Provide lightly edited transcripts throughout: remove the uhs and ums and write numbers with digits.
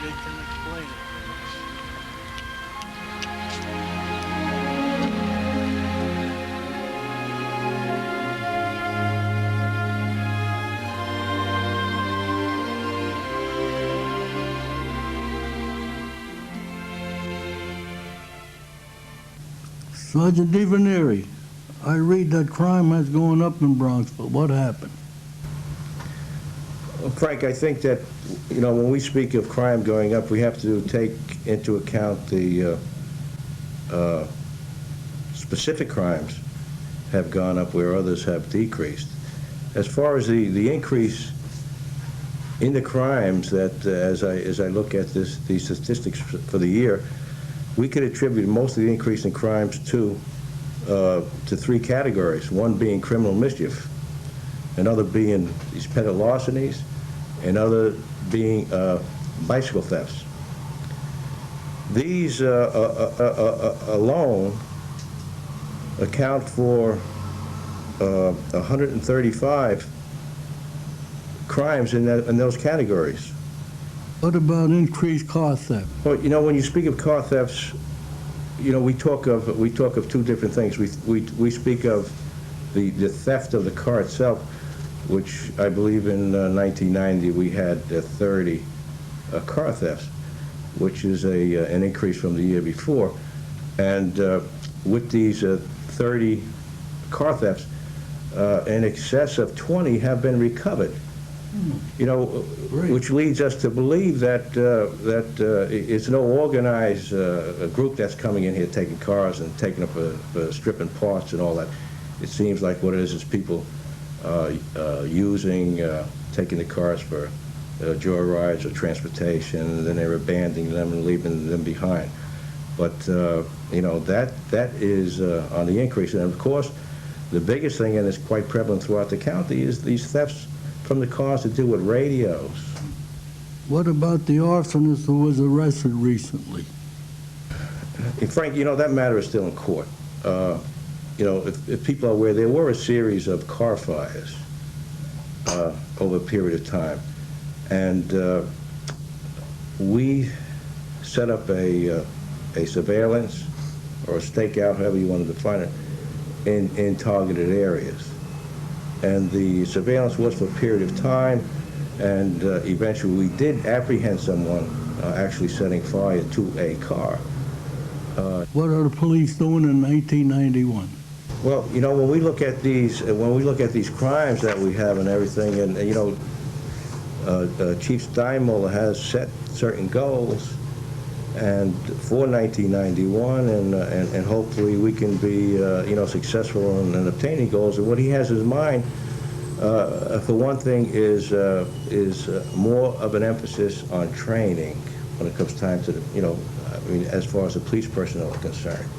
they can explain it to us. Sergeant DiVernieri, I read that crime has gone up in Bronxville. What happened? Well, Frank, I think that, when we speak of crime going up, we have to take into account the specific crimes have gone up where others have decreased. As far as the increase in the crimes that, as I look at these statistics for the year, we could attribute most of the increase in crimes to three categories. One being criminal mischief, another being these petty larcenies, another being bicycle thefts. These alone account for 135 crimes in those categories. What about increased car theft? Well, when you speak of car thefts, we talk of two different things. We speak of the theft of the car itself, which I believe in 1990 we had 30 car thefts, which is an increase from the year before. And with these 30 car thefts, in excess of 20 have been recovered. Which leads us to believe that it's no organized group that's coming in here taking cars and taking up stripping parts and all that. It seems like what it is people taking the cars for joyrides or transportation, and then they're abandoning them and leaving them behind. But that is on the increase, and of course, the biggest thing, and it's quite prevalent throughout the county, is these thefts from the cars to do with radios. What about the arsonist who was arrested recently? And Frank, that matter is still in court. If people are aware, there were a series of car fires over a period of time. And we set up a surveillance or a stakeout, however you want to define it, in targeted areas. And the surveillance was for a period of time, and eventually we did apprehend someone actually setting fire to a car. What are the police doing in 1891? Well, when we look at these crimes that we have and everything, and Chief Steinmuller has set certain goals, and for 1991, and hopefully we can be successful in obtaining goals. And what he has in mind, for one thing, is more of an emphasis on training when it comes time to as far as the police personnel are concerned,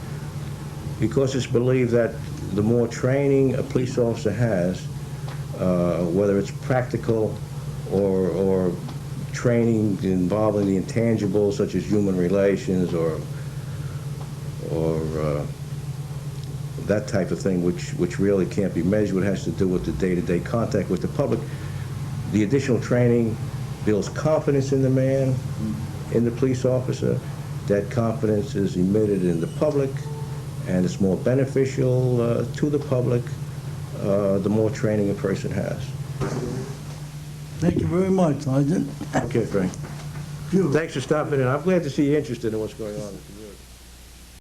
because it's believed that the more training a police officer has, whether it's practical or training involving the intangibles such as human relations or that type of thing, which really can't be measured, has to do with the day-to-day contact with the public. The additional training builds confidence in the man, in the police officer. That confidence is emitted in the public, and it's more beneficial to the public the more training a person has. Thank you very much, Sergeant. Okay, Frank. Thanks for stopping in. I'm glad to see you interested in what's going on.